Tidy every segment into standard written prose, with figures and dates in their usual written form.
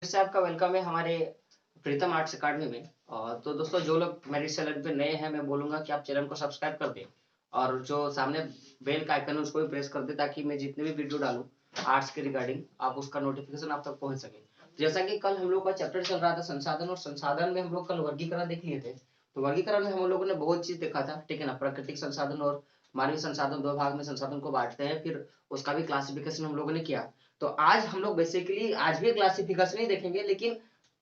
से आपका वेलकम है हमारे प्रीतम आर्ट्स अकादमी में। तो दोस्तों जो लोग मेरे चैनल पे नए हैं मैं बोलूंगा कि आप चैनल को सब्सक्राइब कर दें और जो सामने बेल का आइकन है उसको भी प्रेस कर दें ताकि मैं जितने भी वीडियो डालूं आर्ट्स के रिगार्डिंग आप उसका नोटिफिकेशन आप तक पहुंच सके। जैसा कि कल हम लोग का चैप्टर चल रहा था संसाधन, और संसाधन में हम लोग कल वर्गीकरण देख लिए थे। तो वर्गीकरण में हम लोगों ने बहुत चीज देखा था, ठीक है ना। प्राकृतिक संसाधन और मानवीय संसाधन, दो भाग में संसाधन को बांटते हैं, फिर उसका भी क्लासिफिकेशन हम लोगों ने किया। तो आज हम लोग बेसिकली आज भी क्लासिफिकेशन ही देखेंगे, लेकिन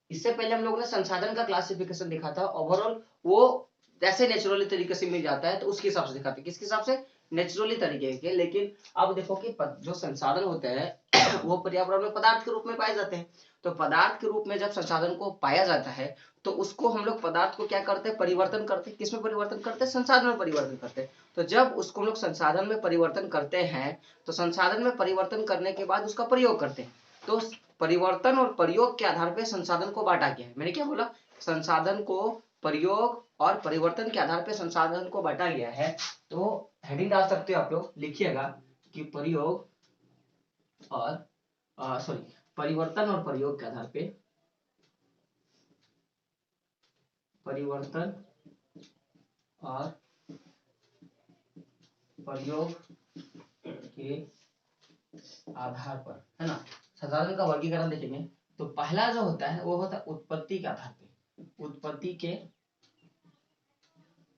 इससे पहले हम लोगों ने संसाधन का क्लासिफिकेशन देखा था। ओवरऑल वो जैसे नेचुरली तरीके से मिल जाता है तो उसके हिसाब से दिखाते हैं, किसके हिसाब से, नेचुरली तरीके के। लेकिन अब देखो कि जो संसाधन होते हैं वो पर्यावरण में पदार्थ के रूप में पाए जाते हैं। तो पदार्थ के रूप में जब संसाधन को पाया जाता है तो उसको हम लोग पदार्थ को क्या करते हैं, परिवर्तन करते हैं। किसमें परिवर्तन करते हैं, संसाधन में परिवर्तन करते हैं। तो जब उसको हम लोग संसाधन में परिवर्तन करते हैं तो संसाधन में परिवर्तन करने के बाद उसका प्रयोग करते हैं। तो परिवर्तन और प्रयोग के आधार पर संसाधन को बांटा गया है। मैंने क्या बोला, संसाधन को प्रयोग और परिवर्तन के आधार पर संसाधन को बांटा गया है। तो हेडिंग डाल सकते हो आप लोग, लिखिएगा कि प्रयोग और सॉरी परिवर्तन और प्रयोग के आधार पे, परिवर्तन और प्रयोग के आधार पर, है ना, संसाधन का वर्गीकरण देखेंगे। तो पहला जो होता है वो होता है उत्पत्ति के आधार पे, उत्पत्ति के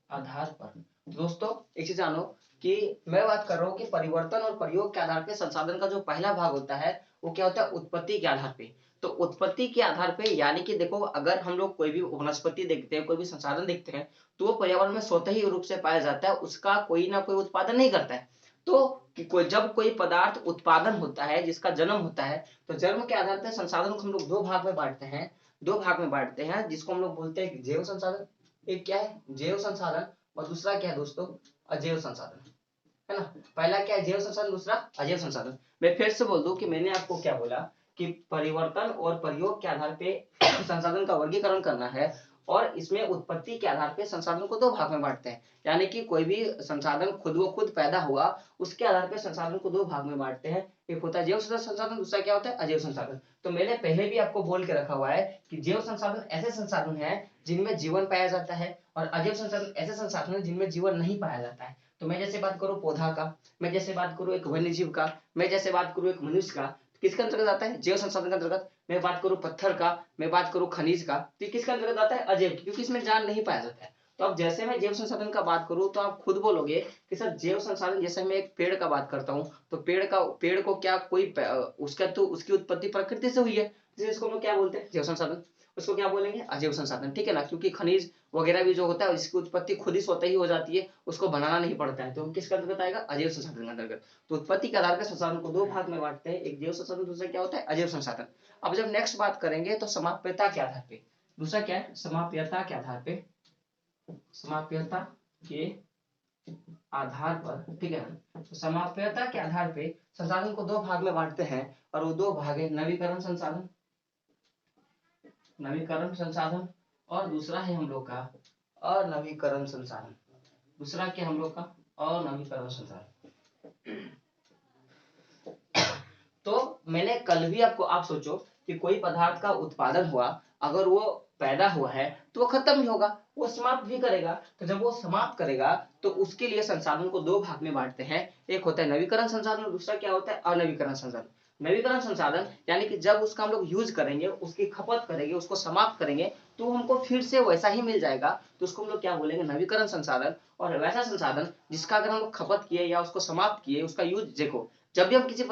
आधार पर। दोस्तों एक चीज जानो कि मैं बात कर रहा हूँ कि परिवर्तन और प्रयोग के आधार पे संसाधन का जो पहला भाग होता है वो क्या होता है, उत्पत्ति के आधार पे। तो उत्पत्ति के आधार पे यानी कि देखो, अगर हम लोग कोई भी वनस्पति देखते हैं, कोई भी संसाधन देखते हैं, तो वो पर्यावरण में स्वतः ही रूप से पाया जाता है, उसका कोई ना कोई उत्पादन नहीं करता है। तो जब कोई पदार्थ उत्पादन होता है, जिसका जन्म होता है, तो जन्म के आधार पर संसाधन को हम लोग दो भाग में बांटते हैं, जिसको हम लोग बोलते हैं जैव संसाधन। एक क्या है, जैव संसाधन, और दूसरा क्या है दोस्तों, अजैव संसाधन, है ना। पहला क्या है, जैव संसाधन, दूसरा अजैव संसाधन। मैं फिर से बोल दूं कि मैंने आपको क्या बोला कि परिवर्तन और प्रयोग के आधार पे संसाधन का वर्गीकरण करना है, और इसमें उत्पत्ति के आधार पे संसाधन को दो भाग में बांटते हैं। यानी कि कोई भी संसाधन खुद व खुद पैदा हुआ उसके आधार पे संसाधन को दो भाग में बांटते हैं। एक होता है जैव संसाधन, दूसरा क्या होता है, अजैव संसाधन। तो मैंने पहले भी आपको बोल के रखा हुआ है कि जैव संसाधन ऐसे संसाधन है जिनमें जीवन पाया जाता है, और अजैव संसाधन ऐसे संसाधन है जिनमें जीवन नहीं पाया जाता है। तो मैं जैसे बात करूं पौधा का, मैं जैसे बात करूं एक वन्य जीव का, मैं जैसे बात करूं एक मनुष्य का, किसके अंतर्गत आता है, जैव संसाधन के अंतर्गत। मैं बात करूं पत्थर का, मैं बात करूं खनिज का, तो किसके अंतर्गत आता है, अजैव, क्योंकि इसमें जान नहीं पाया जाता है। तो अब जैसे मैं जैव संसाधन का बात करूं तो आप खुद बोलोगे कि सर जैव संसाधन, जैसे मैं एक पेड़ का बात करता हूं तो पेड़ को क्या कोई उसका तो उसकी उत्पत्ति प्रकृति से हुई है, इसको हम लोग क्या बोलते हैं, जैव संसाधन। उसको क्या बोलेंगे, अजैव संसाधन, ठीक है ना, क्योंकि खनिज वगैरह भी जो होता है इसकी उत्पत्ति खुद ही स्वतः ही हो जाती है, उसको बनाना नहीं पड़ता है, तो किसके अंतर्गत आएगा, अजैव संसाधन के अंतर्गत। तो उत्पत्ति के आधार पर संसाधन को दो भाग में बांटते हैं, एक जैव संसाधन, दूसरा क्या होता है, अजैव संसाधन। अब जब नेक्स्ट बात करेंगे तो समाप्यता के आधार पे, दूसरा क्या है, समाप्यता के आधार पे, समाप्यता के आधार पर, ठीक है ना। तो समाप्यता के आधार पे संसाधन को दो भाग में बांटते हैं, और वो दो भाग है नवीकरण संसाधन, नवीकरण संसाधन, और दूसरा है हम लोग का अनवीकरण संसाधन। दूसरा क्या हम लोग का, अनवीकरण संसाधन। तो मैंने कल भी आपको, आप सोचो कि कोई पदार्थ का उत्पादन हुआ, अगर वो पैदा हुआ है तो वो खत्म भी होगा, वो समाप्त भी करेगा। तो जब वो समाप्त करेगा तो उसके लिए संसाधन को दो भाग में बांटते हैं, एक होता है नवीकरण संसाधन और दूसरा क्या होता है, अनवीकरण संसाधन। नवीकरण संसाधन यानी कि जब उसका हम लोग यूज करेंगे, उसकी खपत करेंगे, उसको समाप्त करेंगे तो हमको फिर से वैसा ही मिल जाएगा, तो उसको हम लोग क्या बोलेंगे, नवीकरण संसाधन। और वैसा संसाधन जिसका अगर हम लोग खपत किए या उसको समाप्त किए, उसका यूज देखो, जब भी हम किसी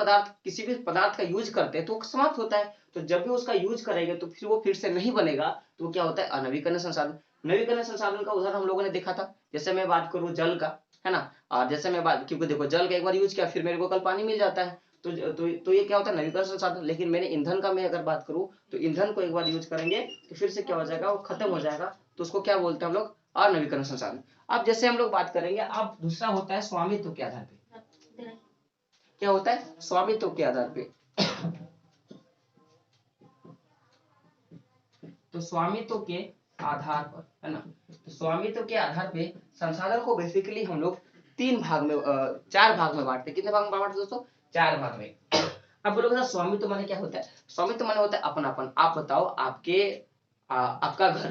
भी पदार्थ का यूज करते हैं तो वो समाप्त होता है, तो जब भी उसका यूज करेंगे तो फिर वो फिर से नहीं बनेगा, तो वो क्या होता है, अनवीकरण संसाधन। नवीकरण संसाधन का उदाहरण हम लोगों ने देखा था, जैसे मैं बात करूं जल का, है ना, और जैसे मैं बात, क्योंकि देखो जल का एक बार यूज किया फिर मेरे को कल पानी मिल जाता है, तो ये क्या होता है, नवीकरण संसाधन। लेकिन मैंने ईंधन का मैं अगर बात करूं तो ईंधन को एक बार यूज करेंगे तो फिर से क्या हो जाएगा, वो खत्म हो जाएगा, तो उसको क्या बोलते हैं हम लोग, अनवीकरण संसाधन। अब जैसे हम लोग बात करेंगे, अब दूसरा होता है स्वामित्व के आधार पे, क्या होता है, स्वामित्व के आधार पे। तो स्वामित्व के आधार पर, है ना, तो स्वामित्व के आधार पे संसाधन को बेसिकली हम लोग तीन भाग में चार भाग में बांटते हैं। कितने भाग में बांटते हैं दोस्तों, चार भाग में। अब बोलोगे सर स्वामित्व माने क्या होता है? स्वामित्व माने होता है अपनापन। आप बताओ आपके आपका घर,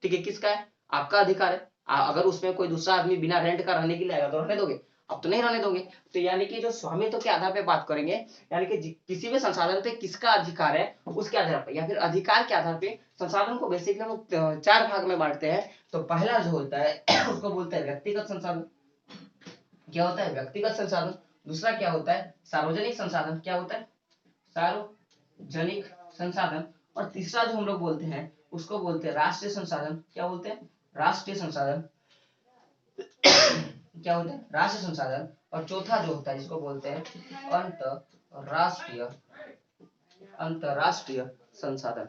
ठीक है, किसका है? आपका अधिकार है। अगर उसमें कोई दूसरा आदमी बिना रेंट का रहने के लिए आएगा तो रहने दोगे? अब तो नहीं रहने दोगे। तो यानी कि जो स्वामित्व के आधार पे बात करेंगे, यानी कि किसी भी संसाधन पे किसका अधिकार है उसके आधार पर, या फिर अधिकार के आधार पे संसाधन को बेसिकली हम लोग चार भाग में बांटते हैं। तो पहला जो होता है उसको बोलते हैं व्यक्तिगत संसाधन। क्या होता है? व्यक्तिगत संसाधन। दूसरा क्या होता है? सार्वजनिक संसाधन। क्या होता है? सार्वजनिक संसाधन। और तीसरा जो हम लोग बोलते हैं उसको बोलते हैं राष्ट्रीय संसाधन। क्या बोलते हैं? राष्ट्रीय संसाधन। क्या होता है? राष्ट्रीय संसाधन। और चौथा जो होता है जिसको बोलते हैं अंतरराष्ट्रीय अंतरराष्ट्रीय संसाधन।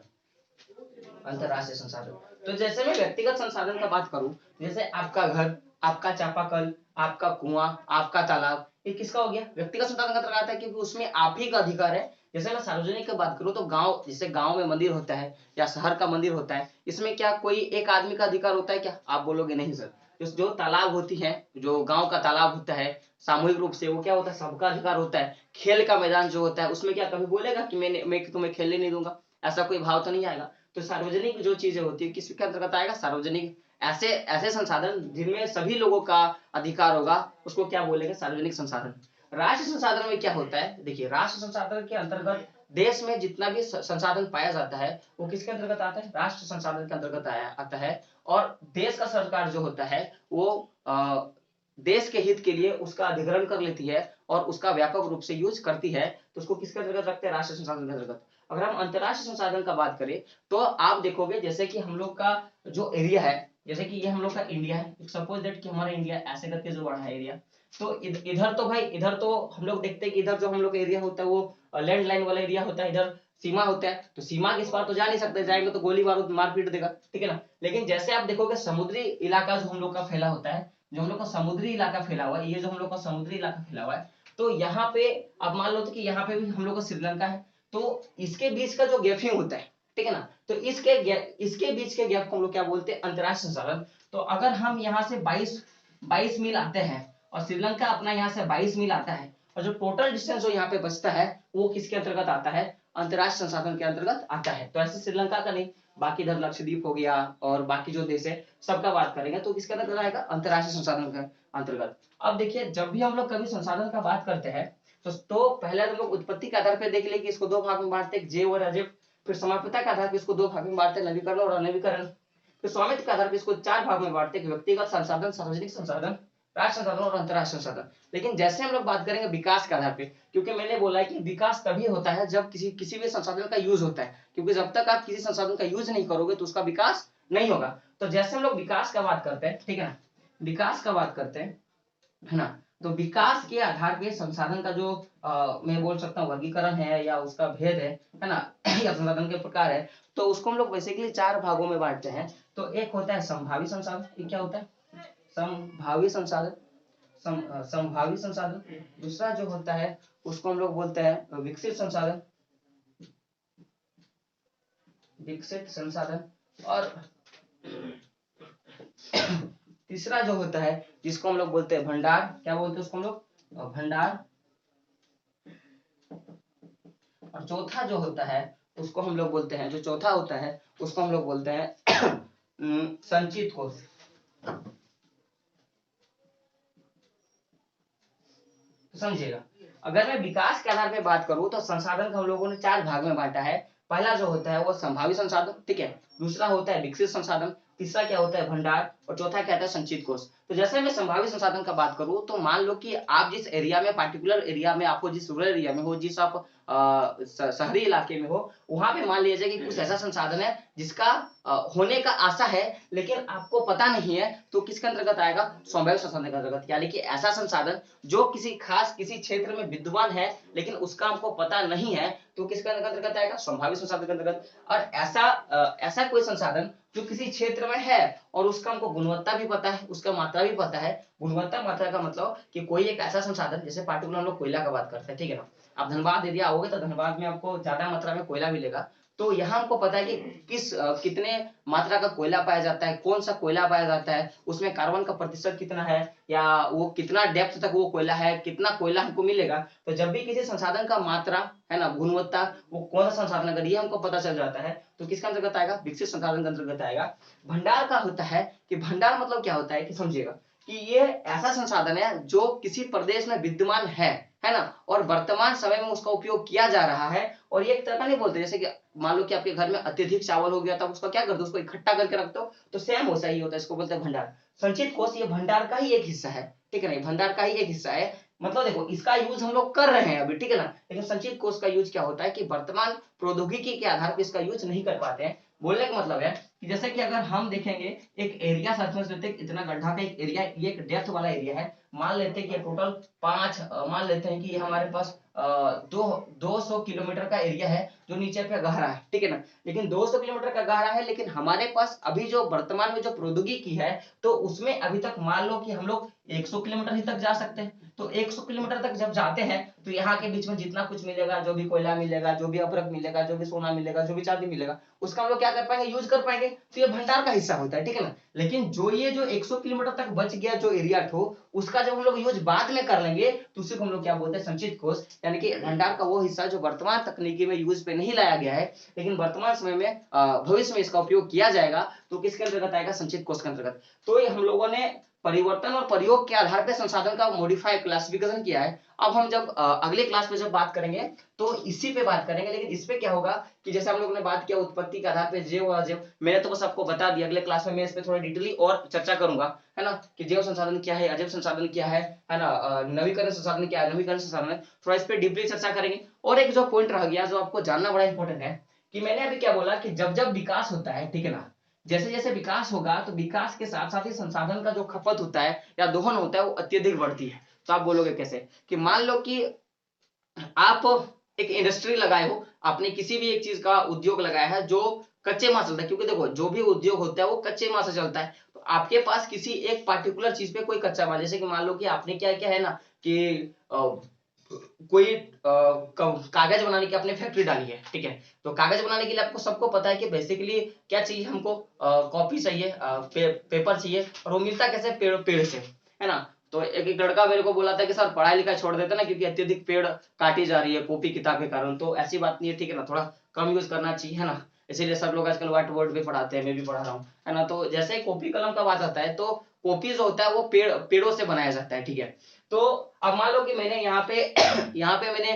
अंतरराष्ट्रीय संसाधन। तो जैसे मैं व्यक्तिगत संसाधन का बात करूं, जैसे आपका घर, आपका चापाकल, आपका कुआं, आपका तालाब, ये किसका हो गया? व्यक्तिगत संसाधन का तरह आता है, क्योंकि उसमें आप ही का अधिकार है। जैसे मैं सार्वजनिक की बात करूं तो गांव, जैसे गांव में मंदिर होता है या शहर का मंदिर होता है, इसमें क्या कोई एक आदमी का अधिकार होता है क्या? आप बोलोगे नहीं सर। जो तालाब होती है, जो गांव का तालाब होता है, सामूहिक रूप से वो क्या होता है? सबका अधिकार होता है। खेल का मैदान जो होता है उसमें क्या कभी बोलेगा कि मैं तुम्हें खेलने नहीं दूंगा? ऐसा कोई भाव तो नहीं आएगा। तो सार्वजनिक जो चीजें होती है किसके अंतर्गत आएगा? सार्वजनिक। ऐसे ऐसे संसाधन जिनमें सभी लोगों का अधिकार होगा उसको क्या बोलेंगे? सार्वजनिक संसाधन। राष्ट्रीय संसाधन में क्या होता है? देखिए, राष्ट्रीय संसाधन के अंतर्गत देश में जितना भी संसाधन पाया जाता है वो किसके अंतर्गत आता है? राष्ट्रीय संसाधन के अंतर्गत आता है। और देश का सरकार जो होता है वो देश के हित के लिए उसका अधिग्रहण कर लेती है और उसका व्यापक रूप से यूज करती है। तो उसको किसके अंतर्गत रखते हैं? राष्ट्रीय संसाधन के अंतर्गत। अगर हम अंतरराष्ट्रीय संसाधन का बात करें तो आप देखोगे जैसे कि हम लोग का जो एरिया है, जैसे कि ये हम लोग का इंडिया है, सपोज दैट कि हमारा इंडिया ऐसे करके जो बड़ा है एरिया, तो इधर तो भाई, इधर तो हम लोग देखते हैं कि इधर जो हम लोग का एरिया होता है वो लैंड लाइन वाला एरिया होता है, इधर सीमा होता है, तो सीमा के इस पार तो जा नहीं सकते, जाएंगे तो गोली बारूद मारपीट देगा, ठीक है ना। लेकिन जैसे आप देखोगे समुद्री इलाका जो हम लोग का फैला होता है, जो हम लोग का समुद्री इलाका फैला हुआ है, ये जो हम लोग का समुद्री इलाका फैला हुआ है, तो यहाँ पे अब मान लो तो कि यहाँ पे भी हम लोग का श्रीलंका है, तो इसके बीच का जो गैपिंग होता है, ठीक है ना, तो इसके बीच के गैप को हम लोग क्या बोलते हैं? अंतरराष्ट्रीय संसाधन। तो अगर हम यहाँ से 22 मील आते हैं और श्रीलंका अपना यहाँ से 22 मील आता है, और जो टोटल डिस्टेंस जो यहाँ पे बचता है वो किसके अंतर्गत आता है? अंतरराष्ट्रीय संसाधन के अंतर्गत आता है। तो ऐसे श्रीलंका का नहीं, बाकी इधर लक्षद्वीप हो गया और बाकी जो देश है सबका बात करेंगे तो किसके अंतर्गत आएगा? अंतरराष्ट्रीय संसाधन के अंतर्गत। अब देखिए, जब भी हम लोग कभी संसाधन का बात करते हैं तो पहले हम लोग उत्पत्ति के आधार पर देख ले कि इसको दो भाग में बांटते हैं, जैव और अजैव। फिर समाप्यता के आधार पर इसको दो भाग में बांटते हैं, नवीकरण और अनवीकरण। फिर स्वामित्व के आधार पर इसको चार भाग में बांटते हैं, व्यक्तिगत संसाधन, सार्वजनिक संसाधन, राष्ट्रीय संसाधन और अंतरराष्ट्रीय संसाधन। लेकिन जैसे हम लोग बात करेंगे विकास के आधार पे, क्योंकि मैंने बोला है कि विकास तभी होता है जब किसी भी संसाधन का यूज होता है, क्योंकि जब तक आप किसी संसाधन का यूज नहीं करोगे तो उसका विकास नहीं होगा। तो जैसे हम लोग विकास का बात करते हैं, ठीक है ना, विकास का बात करते हैं, है ना, तो विकास के आधार पे संसाधन का जो मैं बोल सकता हूँ वर्गीकरण है या उसका भेद है ना या संसाधन के प्रकार है, तो उसको हम लोग बेसिकली चार भागों में बांटते हैं। तो एक होता है संभावी संसाधन। ये क्या होता है? संभावी संसाधन। संभावी संसाधन। दूसरा जो होता है उसको हम लोग बोलते हैं विकसित संसाधन। विकसित संसाधन। और तीसरा जो होता है जिसको हम लोग बोलते हैं भंडार। क्या बोलते हैं उसको हम लोग? भंडार। और चौथा जो होता है उसको हम लोग बोलते हैं, जो चौथा होता है उसको हम लोग बोलते हैं संचित कोष। समझिएगा, अगर मैं विकास के आधार पे बात करूं तो संसाधन को हम लोगों ने चार भाग में बांटा है। पहला जो होता है वो संभावी संसाधन, ठीक है, दूसरा होता है विकसित संसाधन, तीसरा क्या होता है? भंडार, और चौथा क्या होता है? संचित कोष। तो जैसे मैं संभावी संसाधन का बात करूं तो मान लो कि आप जिस एरिया में, पार्टिकुलर एरिया में, आपको जिस रूरल एरिया में हो, जिस आप शहरी इलाके में हो, वहां पे मान लीजिए कि कुछ ऐसा संसाधन है जिसका होने का आशा है लेकिन आपको पता नहीं है, तो किसके अंतर्गत आएगा? संभाव्य संसाधन के अंतर्गत। यानी कि ऐसा संसाधन जो किसी खास किसी क्षेत्र में विद्यमान है लेकिन उसका हमको पता नहीं है, तो किसके अंतर्गत आएगा? संभाव्य संसाधन के अंतर्गत। और ऐसा कोई संसाधन जो किसी क्षेत्र में है और उसका हमको गुणवत्ता भी पता है, उसका मात्रा भी पता है। गुणवत्ता मात्रा का मतलब कि कोई एक ऐसा संसाधन, जैसे पार्टिकुलर हम लोग कोयला का बात करते हैं, ठीक है ना, आप धनबाद एरिया आओगे तो धनबाद में आपको ज्यादा मात्रा में कोयला मिलेगा, तो यहाँ हमको पता है कि कितने मात्रा का कोयला पाया जाता है, कौन सा कोयला पाया जाता है, उसमें कार्बन का प्रतिशत कितना है, या वो कितना डेप्थ तक वो कोयला है, कितना कोयला हमको मिलेगा। तो जब भी किसी संसाधन का मात्रा है ना, गुणवत्ता, वो कौन सा संसाधन अगर ये हमको पता चल जाता है तो किसका अंतर्गत आएगा, विकसित संसाधन का अंतर्गत आएगा। भंडार का होता है कि भंडार मतलब क्या होता है कि समझिएगा कि ये ऐसा संसाधन है जो किसी प्रदेश में विद्यमान है ना, और वर्तमान समय में उसका उपयोग किया जा रहा है। और ये एक तरह का नहीं बोलते, जैसे कि मान लो कि आपके घर में अत्यधिक चावल हो गया, तब उसका क्या करते हो, उसको इकट्ठा करके रखते हो, तो सेम वैसा ही होता है, इसको बोलते हैं भंडार। संचित कोष ये भंडार का ही एक हिस्सा है, ठीक है ना, भंडार का ही एक हिस्सा है। मतलब देखो इसका यूज हम लोग कर रहे हैं अभी, ठीक है ना, लेकिन संचित कोष का यूज क्या होता है कि वर्तमान प्रौद्योगिकी के आधार पर इसका यूज नहीं कर पाते हैं। बोलने का मतलब है कि जैसे कि अगर हम देखेंगे एक एरिया सर्फेस लेते हैं, इतना गड्ढा का एक एरिया, ये एक डेप्थ वाला एरिया है, मान लेते हैं कि टोटल मान लेते हैं कि ये हमारे पास 200 किलोमीटर का एरिया है जो नीचे पे गहरा है, ठीक है ना, लेकिन 200 किलोमीटर का गहरा है, लेकिन हमारे पास अभी जो वर्तमान में जो प्रौद्योगिकी है तो उसमें अभी तक मान लो कि हम लोग 100 किलोमीटर ही तक जा सकते हैं। तो 100 किलोमीटर तक जब जाते हैं तो यहाँ के बीच में जितना कुछ मिलेगा, जो भी कोयला मिलेगा, जो भी अपरक मिलेगा, जो भी सोना मिलेगा, जो भी चांदी मिलेगा, उसका हम लोग क्या कर पाएंगे, यूज कर पाएंगे। तो ये भंडार का हिस्सा होता है, ठीक है ना। लेकिन जो 100 किलोमीटर तक बच गया जो एरिया ठो, उसका जब हम लोग यूज बाद में कर लेंगे तो उसी को हम लोग क्या बोलते हैं, संचित कोष, यानी कि भंडार का वो हिस्सा जो वर्तमान तकनीकी में यूज पे नहीं लाया गया है, लेकिन वर्तमान समय में भविष्य में इसका उपयोग किया जाएगा, तो किसके अंतर्गत आएगा, संचित कोष के अंतर्गत। तो ये हम लोगों ने परिवर्तन और प्रयोग के आधार पर संसाधन का मॉडिफाई क्लासिफिकेशन किया है। अब हम जब अगले क्लास में जब बात करेंगे तो इसी पे बात करेंगे, लेकिन इस पे क्या होगा कि जैसे हम लोगों ने बात किया उत्पत्ति के आधार पे जैव और अजैव, मैंने तो बस आपको बता दिया, अगले क्लास में मैं इस पे थोड़ा डिटेली और चर्चा करूंगा, है ना, कि जैव संसाधन क्या है, अजैव संसाधन क्या है ना, नवीकरण संसाधन क्या है, नवीकरण संसाधन है, थोड़ा इस पे डीपली चर्चा करेंगे। और एक जो पॉइंट रह गया जो आपको जानना बड़ा इंपॉर्टेंट है कि मैंने अभी क्या बोला कि जब जब विकास होता है, ठीक है ना, जैसे जैसे विकास होगा तो विकास के साथ साथ ही संसाधन का जो खपत होता है या दोहन होता है वो अत्यधिक बढ़ती है। तो आप बोलोगे कैसे, कि मान लो कि आप एक इंडस्ट्री लगाए हो, आपने किसी भी एक चीज का उद्योग लगाया है जो कच्चे माल चलता है, क्योंकि देखो जो भी उद्योग होता है वो कच्चे माल से चलता है। तो आपके पास किसी एक पार्टिकुलर चीज पे कोई कच्चा माल, जैसे कि मान लो कि आपने क्या क्या है ना कि कोई कागज बनाने की आपने फैक्ट्री डाली है, ठीक है, तो कागज बनाने के लिए आपको सबको पता है कि बेसिकली क्या चाहिए हमको, कॉपी चाहिए, पेपर चाहिए, और वो मिलता कैसे, पेड़ पेड़ से, है ना। तो एक लड़का मेरे को बोला था कि सर पढ़ाई लिखाई छोड़ देते ना, क्योंकि अत्यधिक पेड़ काटी जा रही है कॉपी किताब के कारण। तो ऐसी बात नहीं है, ठीक है ना, थोड़ा कम यूज करना चाहिए, है ना। इसीलिए सब लोग आजकल व्हाइट बोर्ड पे पढ़ाते हैं, मैं भी पढ़ा रहा हूँ, है ना। तो जैसे कॉपी कलम का बात आता है तो कॉपी जो होता है वो पेड़ों से बनाया जाता है, ठीक है। तो अब मान लो कि मैंने यहाँ पे यहाँ पे मैंने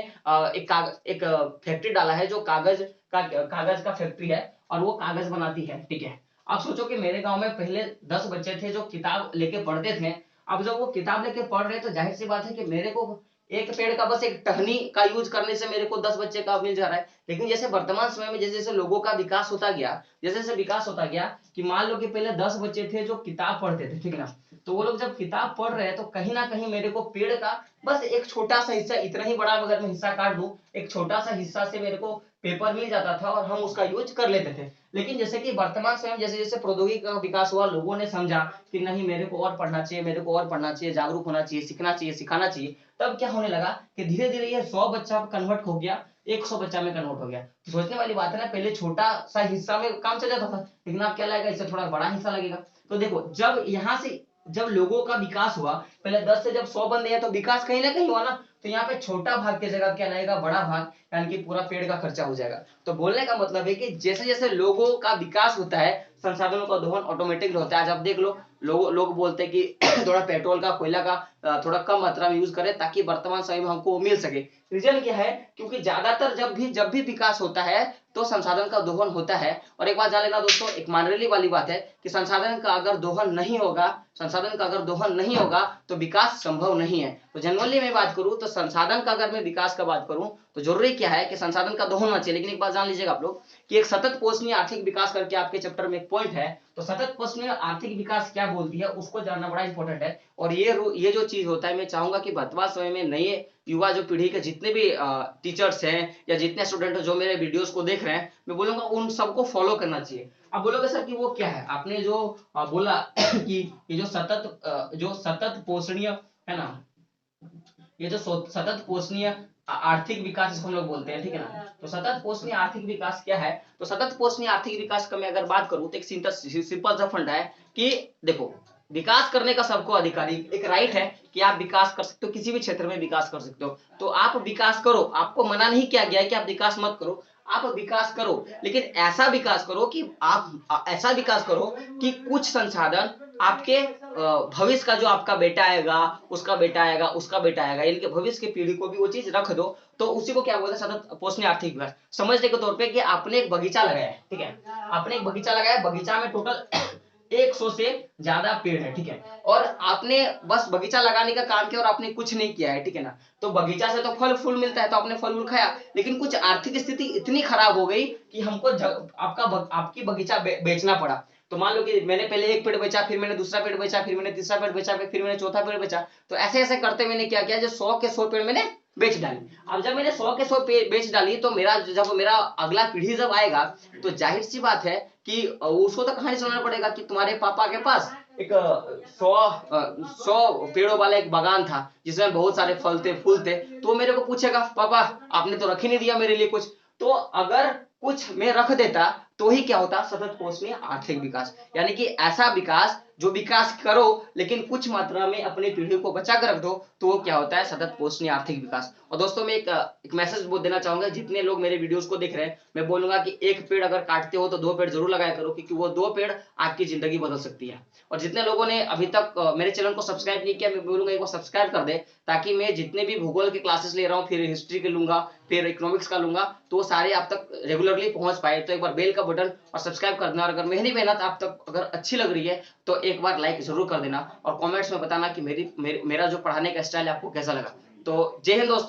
एक फैक्ट्री डाला है जो कागज का फैक्ट्री है, और वो कागज बनाती है, ठीक है। अब सोचो कि मेरे गांव में पहले 10 बच्चे थे जो किताब लेके पढ़ते थे। अब जब वो किताब लेके पढ़ रहे तो जाहिर सी बात है कि मेरे को एक पेड़ का बस एक टहनी का यूज करने से मेरे को 10 बच्चे का मिल जा रहा है। लेकिन जैसे वर्तमान समय में जैसे जैसे लोगों का विकास होता गया, जैसे जैसे विकास होता गया, कि मान लो कि पहले 10 बच्चे थे जो किताब पढ़ते थे, ठीक है ना, तो वो लोग जब किताब पढ़ रहे हैं तो कहीं ना कहीं मेरे को पेड़ का बस एक छोटा सा हिस्सा, इतना ही बड़ा अगर मैं हिस्सा काट दूं, एक छोटा सा हिस्सा से मेरे को पेपर मिल जाता था और हम उसका यूज कर लेते थे। लेकिन जैसे कि वर्तमान समय जैसे जैसे प्रौद्योगिकी का विकास हुआ, लोगों ने समझा कि नहीं मेरे को और पढ़ना चाहिए, मेरे को और पढ़ना चाहिए, जागरूक होना चाहिए, सीखना चाहिए, सिखाना चाहिए। तब क्या होने लगा कि धीरे धीरे ये 100 बच्चा कन्वर्ट हो गया, 100 बच्चा में कन्वर्ट हो गया। तो सोचने वाली बात है ना, पहले छोटा सा हिस्सा में काम चल जाता था, लेकिन अब क्या लगेगा, इससे थोड़ा बड़ा हिस्सा लगेगा। तो देखो जब यहाँ से जब लोगों का विकास हुआ, पहले 10 से जब 100 बन गया तो विकास कहीं ना कहीं हुआ ना, तो यहाँ पे छोटा भाग की जगह क्या लगेगा, बड़ा भाग, यानी कि पूरा पेड़ का खर्चा हो जाएगा। तो बोलने का मतलब है कि जैसे जैसे लोगों का विकास होता है संसाधनों का दोहन ऑटोमेटिक होता है। आज आप देख लो, लोग बोलते हैं कि थोड़ा पेट्रोल का, कोयला का थोड़ा कम मात्रा में यूज करें ताकि वर्तमान समय में हमको मिल सके। रीजन क्या है, क्योंकि ज्यादातर जब भी विकास होता है तो संसाधन का दोहन होता है। और एक बात जान लेना दोस्तों, एक मानरेली वाली बात है कि संसाधन का अगर दोहन नहीं होगा, संसाधन का अगर दोहन नहीं होगा तो विकास संभव नहीं है। तो जनरली मैं बात करूं तो संसाधन का अगर मैं विकास का बात करूं तो जरूरी क्या है कि संसाधन का दोहन होना चाहिए। लेकिन एक बात जान लीजिएगा आप लोग कि एक सतत पोषणीय आर्थिक विकास करके आपके चैप्टर में एक पॉइंट है, तो सतत पोषणीय आर्थिक विकास क्या बोलती है उसको जानना बड़ा इंपॉर्टेंट है। और ये जो चीज होता है, मैं चाहूंगा कि वर्तमान समय में नए युवा जो पीढ़ी के जितने भी टीचर्स हैं या जितने स्टूडेंट जो मेरे वीडियोस को देख रहे हैं, मैं बोलूंगा उन सबको फॉलो करना चाहिए। अब बोलोगे सर कि वो क्या है, आपने जो बोला कि ये जो सतत पोषणीय है ना, ये जो सतत पोषणीय आर्थिक विकास इसको हम लोग बोलते हैं, ठीक है ना। तो सतत पोषणीय आर्थिक विकास क्या है? तो सतत पोषणीय आर्थिक विकास का मैं अगर बात करूं तो एक सिंपल सा फंडा है कि देखो, विकास करने का सबको अधिकारी एक राइट है कि आप विकास कर सकते हो, किसी भी क्षेत्र में विकास कर सकते हो। तो आप विकास करो, आपको मना नहीं किया गया है कि आप विकास मत करो, आप विकास करो, लेकिन ऐसा विकास करो कि आप ऐसा विकास करो कि कुछ संसाधन आपके भविष्य का, जो आपका बेटा आएगा, उसका बेटा आएगा, उसका बेटा आएगा, इनके भविष्य की पीढ़ी को भी वो चीज रख दो। तो उसी को क्या बोलते हैं? सतत पोषणीय आर्थिक विकास। समझने के तौर पे कि आपने एक बगीचा लगाया है, ठीक है, आपने एक बगीचा लगाया है, बगीचा में टोटल 100 से ज्यादा पेड़ है, ठीक है, और आपने बस बगीचा लगाने का काम किया और आपने कुछ नहीं किया है, ठीक है ना। तो बगीचा से तो फल फूल मिलता है, तो आपने फल फूल खाया, लेकिन कुछ आर्थिक स्थिति इतनी खराब हो गई कि हमको आपकी बगीचा बेचना पड़ा। तो मान लो कि मैंने पहले एक पेड़ बेचा, फिर मैंने दूसरा पेड़ बेचा, फिर मैंने तीसरा पेड़ बेचा, फिर मैंने चौथा पेड़ बेचा। तो ऐसे ऐसे करते मैंने क्या किया, जो 100 के 100 पेड़ मैंने बेच डाली। अब जब मैंने 100 के 100 बेच डाली, तो जब मेरा अगला पीढ़ी जब आएगा, तो जाहिर सी बात है कि उसको तो कहानी सुनाना पड़ेगा कि तुम्हारे पापा के पास एक 100 पेड़ों वाला एक बागान था, जिसमें बहुत सारे फल थे, फूल थे। तो वो मेरे को पूछेगा, पापा आपने तो रख ही नहीं दिया मेरे लिए कुछ। तो अगर कुछ मैं रख देता, तो ही क्या होता? सतत पोषणीय आर्थिक विकास। यानी कि ऐसा विकास, जो विकास करो लेकिन कुछ मात्रा में अपनी पीढ़ी को बचा कर रख दो, तो वो क्या होता है? सतत पोषणीय आर्थिक विकास। और दोस्तों, मैं एक मैसेज बोल देना चाहूंगा, जितने लोग मेरे वीडियोस को देख रहे हैं, मैं बोलूंगा कि एक पेड़ अगर काटते हो तो 2 पेड़ जरूर लगाया करो, क्योंकि वो 2 पेड़ आपकी जिंदगी बदल सकती है। और जितने लोगों ने अभी तक मेरे चैनल को सब्सक्राइब नहीं किया, मैं बोलूंगा एक बार सब्सक्राइब कर दे, ताकि मैं जितने भी भूगोल के क्लासेस ले रहा हूँ, फिर हिस्ट्री के लूंगा, फिर इकोनॉमिक्स का लूंगा, तो वो सारे आप तक रेगुलरली पहुंच पाए। तो एक बार बेल का बटन और सब्सक्राइब कर देना, और अगर मेरी मेहनत आप तक अगर अच्छी लग रही है, तो एक बार लाइक जरूर कर देना, और कमेंट्स में बताना कि मेरा जो पढ़ाने का स्टाइल है आपको कैसा लगा। तो जय हिंद दोस्तों।